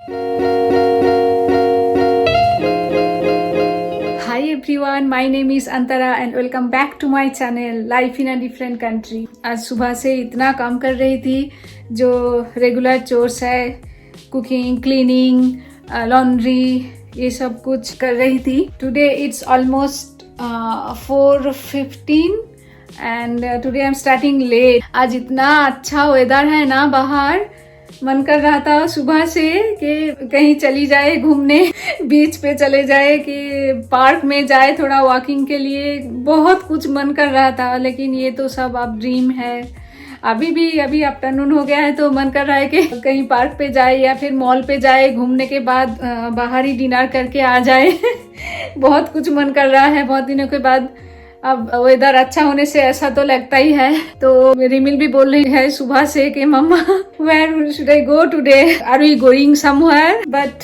Hi everyone, my name is Antara and welcome back to my channel Life in a Different Country। आज सुबह से इतना काम कर रही थी जो रेगुलर चोर्स है, कुकिंग, क्लीनिंग, लॉन्ड्री, ये सब कुछ कर रही थी। Today it's almost 4:15 and today I am starting late. आज इतना अच्छा वेदर है ना बाहर, मन कर रहा था सुबह से कि कहीं चली जाए घूमने, बीच पे चले जाए कि पार्क में जाए थोड़ा वॉकिंग के लिए। बहुत कुछ मन कर रहा था, लेकिन ये तो सब अब ड्रीम है। अभी आफ्टरनून हो गया है तो मन कर रहा है कि कहीं पार्क पे जाए या फिर मॉल पे जाए, घूमने के बाद बाहर ही डिनर करके आ जाए। बहुत कुछ मन कर रहा है बहुत दिनों के बाद। अब वेदर अच्छा होने से ऐसा तो लगता ही है। तो रिमिल भी बोल रही है सुबह से कि mamma where should I go today, are we going somewhere. But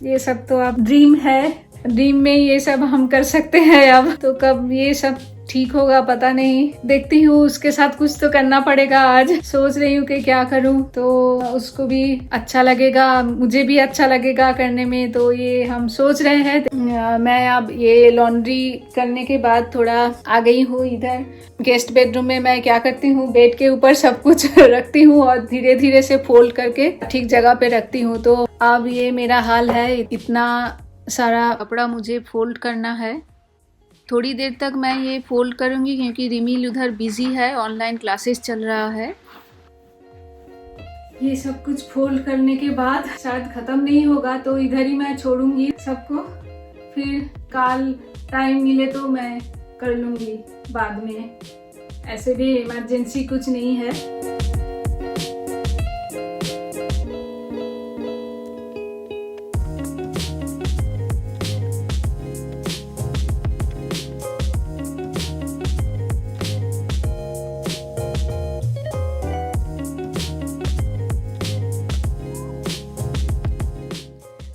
ये सब तो अब ड्रीम है, ड्रीम में ये सब हम कर सकते हैं। अब तो कब ये सब ठीक होगा पता नहीं, देखती हूँ। उसके साथ कुछ तो करना पड़ेगा। आज सोच रही हूँ कि क्या करूँ तो उसको भी अच्छा लगेगा, मुझे भी अच्छा लगेगा करने में। तो ये हम सोच रहे हैं। मैं अब ये लॉन्ड्री करने के बाद थोड़ा आ गई हूँ इधर गेस्ट बेडरूम में। मैं क्या करती हूँ, बेड के ऊपर सब कुछ रखती हूँ और धीरे धीरे से फोल्ड करके ठीक जगह पे रखती हूँ। तो अब ये मेरा हाल है, इतना सारा कपड़ा मुझे फोल्ड करना है। थोड़ी देर तक मैं ये फोल्ड करूंगी क्योंकि रिमिल उधर बिजी है, ऑनलाइन क्लासेस चल रहा है। ये सब कुछ फोल्ड करने के बाद शायद खत्म नहीं होगा तो इधर ही मैं छोड़ूंगी सबको। फिर कल टाइम मिले तो मैं कर लूंगी बाद में। ऐसे भी इमरजेंसी कुछ नहीं है।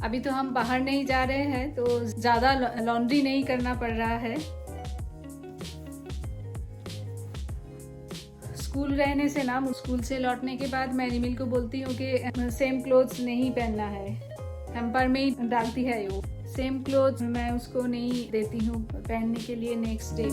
अभी तो हम बाहर नहीं जा रहे हैं तो ज़्यादा लॉन्ड्री नहीं करना पड़ रहा है। स्कूल रहने से ना, स्कूल से लौटने के बाद मैं रिमिल को बोलती हूँ कि सेम क्लोथ्स नहीं पहनना है। हैम्पर में ही डालती है वो, सेम क्लोथ्स मैं उसको नहीं देती हूँ पहनने के लिए नेक्स्ट डे।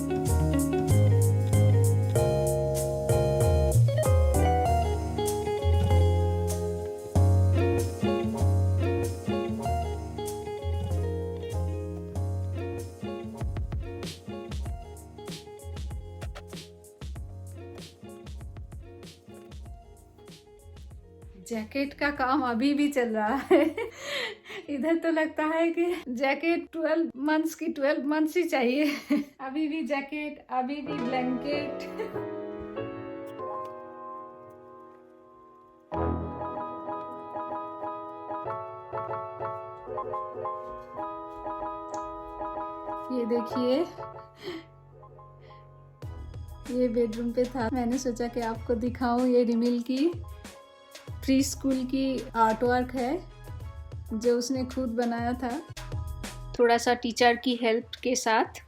जैकेट का काम अभी भी चल रहा है। इधर तो लगता है कि जैकेट 12 मंथ्स की 12 मंथ्स ही चाहिए। अभी भी जैकेट, अभी भी ब्लैंकेट। ये देखिए, ये बेडरूम पे था। मैंने सोचा कि आपको दिखाऊं। ये रिमिल की प्री स्कूल की आर्ट वर्क है जो उसने खुद बनाया था, थोड़ा सा टीचर की हेल्प के साथ।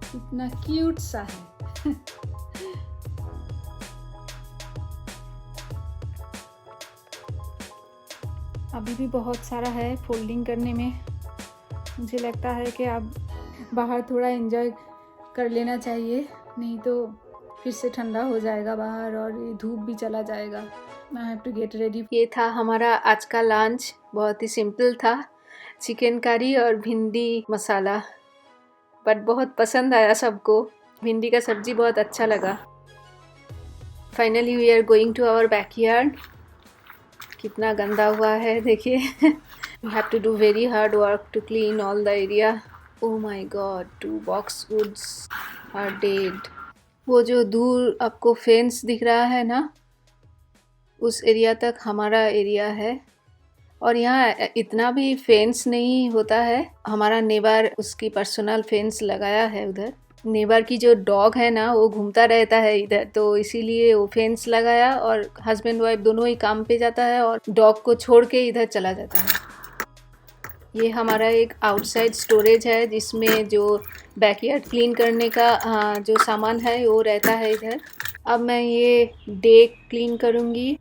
कितना क्यूट सा है। अभी भी बहुत सारा है फोल्डिंग करने में। मुझे लगता है कि अब बाहर थोड़ा एंजॉय कर लेना चाहिए, नहीं तो फिर से ठंडा हो जाएगा बाहर और ये धूप भी चला जाएगा। I have to get ready. ये था हमारा आज का लंच, बहुत ही सिंपल था। चिकन करी और भिंडी मसाला, बट बहुत पसंद आया सबको। भिंडी का सब्जी बहुत अच्छा लगा। Finally we are going to our backyard. कितना गंदा हुआ है देखिए। You have to do very hard work to clean all the area. Oh my God, 2 boxwoods are dead। वो जो दूर आपको फेंस दिख रहा है ना, उस एरिया तक हमारा एरिया है। और यहाँ इतना भी फेंस नहीं होता है। हमारा नेबर उसकी पर्सनल फेंस लगाया है उधर। नेबर की जो डॉग है ना, वो घूमता रहता है इधर, तो इसीलिए वो फेंस लगाया। और हस्बैंड वाइफ दोनों ही काम पे जाता है और डॉग को छोड़ के इधर चला जाता है। ये हमारा एक आउटसाइड स्टोरेज है जिसमें जो बैकयार्ड क्लीन करने का जो सामान है वो रहता है इधर। अब मैं ये डेक क्लीन करूँगी।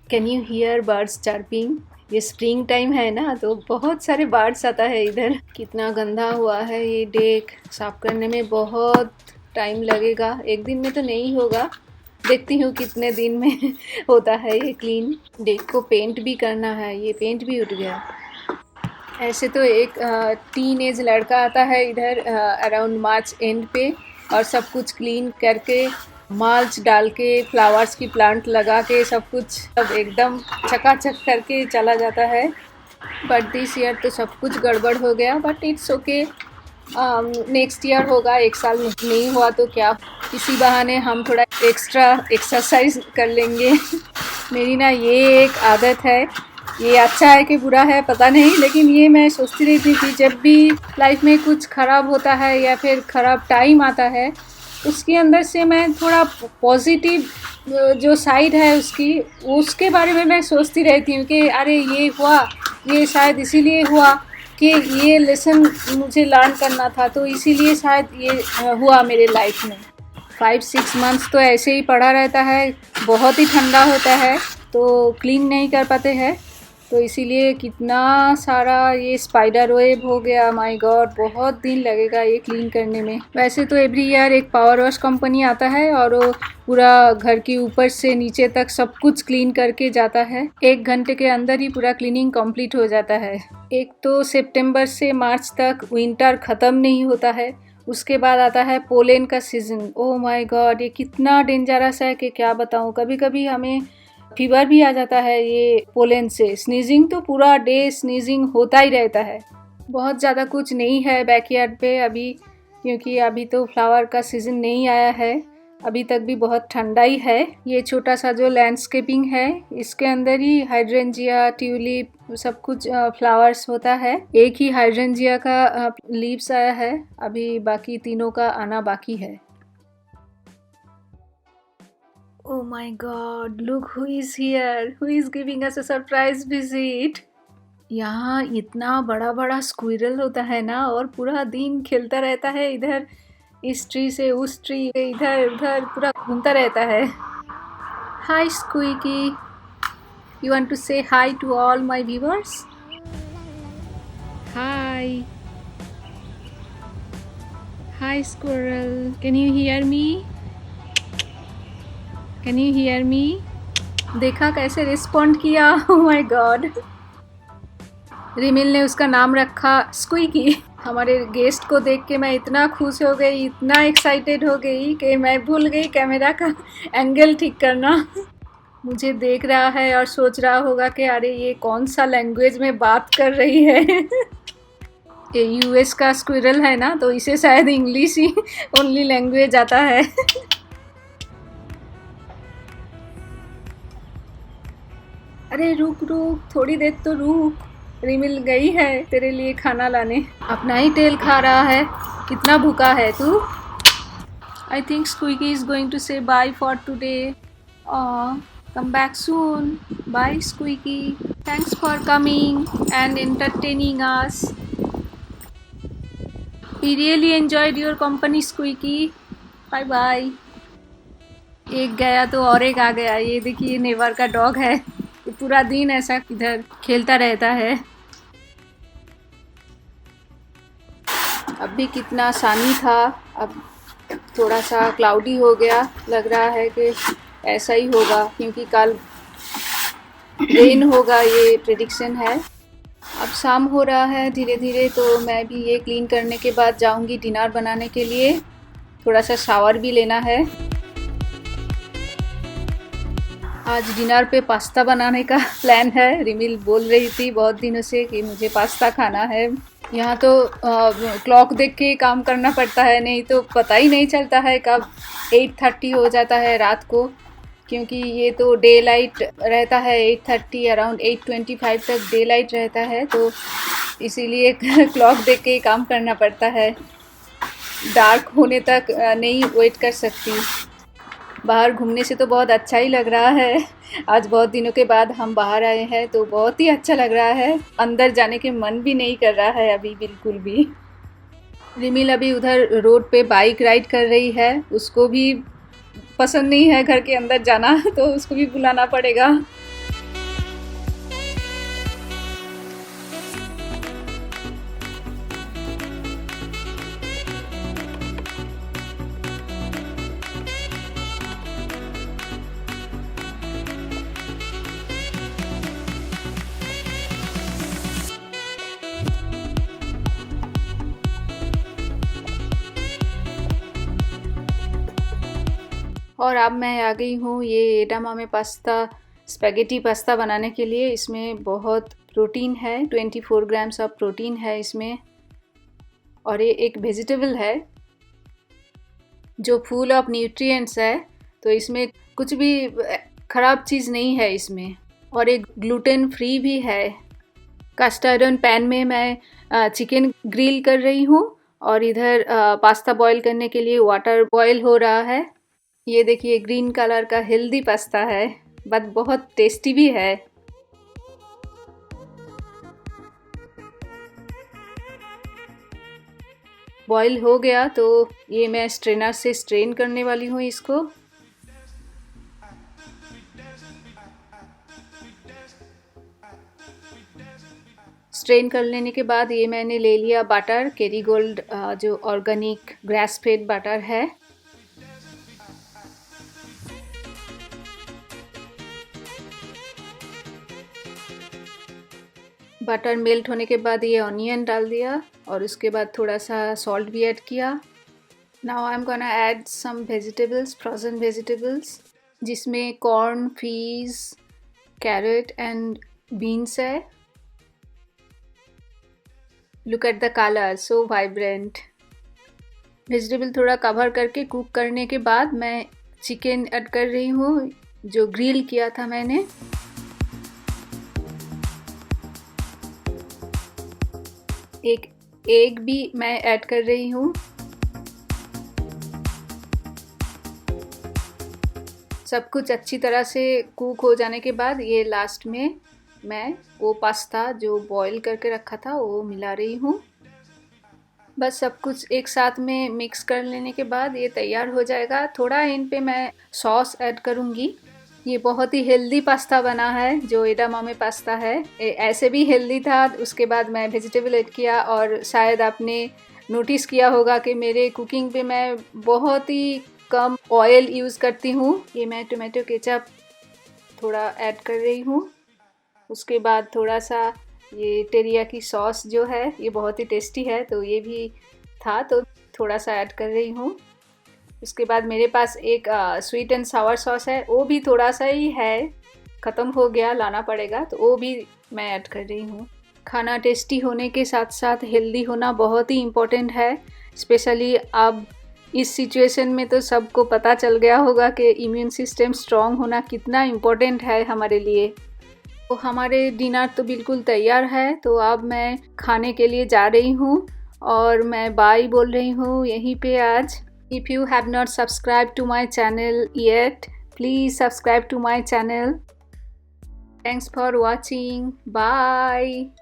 Can you here birds chirping? ये स्प्रिंग टाइम है ना, तो बहुत सारे बर्ड्स आता है इधर। कितना गंदा हुआ है ये डेक, साफ करने में बहुत टाइम लगेगा। एक दिन में तो नहीं होगा, देखती हूँ कितने दिन में होता है ये क्लीन। डेक को पेंट भी करना है, ये पेंट भी उठ गया। ऐसे तो एक टीन एज लड़का आता है इधर अराउंड मार्च एंड पे, और सब कुछ क्लीन करके माल्च डाल के फ्लावर्स की प्लांट लगा के सब कुछ सब एकदम चकाचक करके चला जाता है। बट दिस ईयर तो सब कुछ गड़बड़ हो गया, but it's okay. Next year होगा। एक साल नहीं हुआ तो क्या, इसी बहाने हम थोड़ा एक्स्ट्रा एक्सरसाइज कर लेंगे। मेरी ना ये एक आदत है, ये अच्छा है कि बुरा है पता नहीं, लेकिन ये मैं सोचती रहती थी जब भी लाइफ में कुछ ख़राब होता है या फिर ख़राब टाइम आता है, उसके अंदर से मैं थोड़ा पॉजिटिव जो साइड है उसके बारे में मैं सोचती रहती हूँ कि अरे ये हुआ, ये शायद इसीलिए हुआ कि ये लेसन मुझे लर्न करना था, तो इसीलिए शायद ये हुआ मेरे लाइफ में। 5-6 मंथ्स तो ऐसे ही पड़ा रहता है, बहुत ही ठंडा होता है तो क्लीन नहीं कर पाते हैं, तो इसीलिए कितना सारा ये स्पाइडर वेब हो गया। माय गॉड, बहुत दिन लगेगा ये क्लीन करने में। वैसे तो एवरी ईयर एक पावर वॉश कंपनी आता है और वो पूरा घर के ऊपर से नीचे तक सब कुछ क्लीन करके जाता है। 1 घंटे के अंदर ही पूरा क्लीनिंग कंप्लीट हो जाता है। एक तो सितंबर से मार्च तक विंटर ख़त्म नहीं होता है, उसके बाद आता है पोलन का सीज़न। ओह माय गॉड, ये कितना डेंजरस है कि क्या बताऊँ। कभी कभी हमें फीवर भी आ जाता है ये पोलन से। स्नीजिंग तो पूरा डे स्नीजिंग होता ही रहता है। बहुत ज़्यादा कुछ नहीं है बैकयार्ड पे अभी, क्योंकि अभी तो फ्लावर का सीज़न नहीं आया है, अभी तक भी बहुत ठंडा ही है। ये छोटा सा जो लैंडस्केपिंग है, इसके अंदर ही हाइड्रेंजिया, ट्यूलिप सब कुछ फ्लावर्स होता है। एक ही हाइड्रेंजिया का लीव्स आया है, अभी बाकी तीनों का आना बाकी है। Oh my God, look who is here, who is giving us a surprise visit. यहाँ इतना बड़ा बड़ा स्क्विरल होता है ना, और पूरा दिन खेलता रहता है इधर, इस ट्री से उस ट्री, इधर उधर पूरा घूमता रहता है। Hi Squeaky, you want to say hi to all my viewers? Hi. Hi squirrel, can you hear me? Can you hear me? देखा कैसे रिस्पॉन्ड किया। Oh my God. रिमिल ने उसका नाम रखा स्क्वीकी। हमारे गेस्ट को देख के मैं इतना खुश हो गई, इतना एक्साइटेड हो गई कि मैं भूल गई कैमरा का एंगल ठीक करना। मुझे देख रहा है और सोच रहा होगा कि अरे ये कौन सा लैंग्वेज में बात कर रही है। ये यूएस का स्क्विरल है ना, तो इसे शायद इंग्लिश ही ओनली लैंग्वेज आता है। अरे रुक रुक, थोड़ी देर तो रुक, रिमिल गई है तेरे लिए खाना लाने। अपना ही टेल खा रहा है, कितना भूखा है तू। I think Squeaky is going to say bye for today. Come back soon. Bye Squeaky, thanks for coming and entertaining us. We really enjoyed your company Squeaky. Bye bye. एक गया तो और एक आ गया। ये देखिए नेवर का डॉग है, पूरा दिन ऐसा इधर खेलता रहता है। अब भी कितना सानी था, अब थोड़ा सा क्लाउडी हो गया। लग रहा है कि ऐसा ही होगा, क्योंकि कल रेन होगा, ये प्रेडिक्शन है। अब शाम हो रहा है धीरे धीरे, तो मैं भी ये क्लीन करने के बाद जाऊंगी डिनर बनाने के लिए। थोड़ा सा शावर भी लेना है। आज डिनर पे पास्ता बनाने का प्लान है। रिमिल बोल रही थी बहुत दिनों से कि मुझे पास्ता खाना है। यहाँ तो क्लॉक देख के काम करना पड़ता है, नहीं तो पता ही नहीं चलता है कब 8:30 हो जाता है रात को, क्योंकि ये तो डे लाइट रहता है। 8:30 अराउंड 8:25 तक डे लाइट रहता है, तो इसीलिए क्लॉक देख के काम करना पड़ता है। डार्क होने तक नहीं वेट कर सकती। बाहर घूमने से तो बहुत अच्छा ही लग रहा है। आज बहुत दिनों के बाद हम बाहर आए हैं, तो बहुत ही अच्छा लग रहा है। अंदर जाने के मन भी नहीं कर रहा है अभी बिल्कुल भी। रिमिल अभी उधर रोड पे बाइक राइड कर रही है, उसको भी पसंद नहीं है घर के अंदर जाना तो उसको भी बुलाना पड़ेगा। और अब मैं आ गई हूँ ये एडामामे पास्ता स्पेगेटी पास्ता बनाने के लिए। इसमें बहुत प्रोटीन है, 24 ग्राम्स ऑफ प्रोटीन है इसमें, और ये एक वेजिटेबल है जो फुल ऑफ न्यूट्रिएंट्स है, तो इसमें कुछ भी ख़राब चीज़ नहीं है इसमें, और एक ग्लूटेन फ्री भी है। कास्ट आयरन पैन में मैं चिकन ग्रिल कर रही हूँ और इधर पास्ता बॉईल करने के लिए वाटर बॉईल हो रहा है। ये देखिए ग्रीन कलर का हेल्दी पास्ता है, बट बहुत टेस्टी भी है। बॉईल हो गया तो ये मैं स्ट्रेनर से स्ट्रेन करने वाली हूँ इसको। स्ट्रेन कर लेने के बाद ये मैंने ले लिया बटर, केरीगोल्ड जो ऑर्गेनिक ग्रास फेड बटर है। बटर मेल्ट होने के बाद ये ऑनियन डाल दिया और उसके बाद थोड़ा सा सॉल्ट भी ऐड किया। Now I am gonna add some vegetables, frozen vegetables, जिसमें corn, peas, carrot and beans है। Look at the colour, so vibrant. Vegetable थोड़ा कवर करके कुक करने के बाद मैं चिकन ऐड कर रही हूँ जो ग्रिल किया था मैंने। एक एग भी मैं ऐड कर रही हूँ। सब कुछ अच्छी तरह से कुक हो जाने के बाद ये लास्ट में मैं वो पास्ता जो बॉईल करके रखा था वो मिला रही हूँ। बस सब कुछ एक साथ में मिक्स कर लेने के बाद ये तैयार हो जाएगा। थोड़ा इन पे मैं सॉस ऐड करूँगी। ये बहुत ही हेल्दी पास्ता बना है जो एडामामे पास्ता है। ऐसे भी हेल्दी था, उसके बाद मैं वेजिटेबल ऐड किया, और शायद आपने नोटिस किया होगा कि मेरे कुकिंग पे मैं बहुत ही कम ऑयल यूज़ करती हूँ। ये मैं टोमेटो केचप थोड़ा ऐड कर रही हूँ। उसके बाद थोड़ा सा ये टेरियाकी सॉस जो है ये बहुत ही टेस्टी है, तो ये भी था तो थोड़ा सा ऐड कर रही हूँ। उसके बाद मेरे पास एक स्वीट एंड सावर सॉस है, वो भी थोड़ा सा ही है, ख़त्म हो गया, लाना पड़ेगा, तो वो भी मैं ऐड कर रही हूँ। खाना टेस्टी होने के साथ साथ हेल्दी होना बहुत ही इम्पोर्टेंट है। स्पेशली अब इस सिचुएशन में तो सबको पता चल गया होगा कि इम्यून सिस्टम स्ट्रॉन्ग होना कितना इम्पोर्टेंट है हमारे लिए। तो हमारे डिनर तो बिल्कुल तैयार है, तो अब मैं खाने के लिए जा रही हूँ और मैं बाय बोल रही हूँ यहीं पे आज। If you have not subscribed to my channel yet, please subscribe to my channel. Thanks for watching. Bye.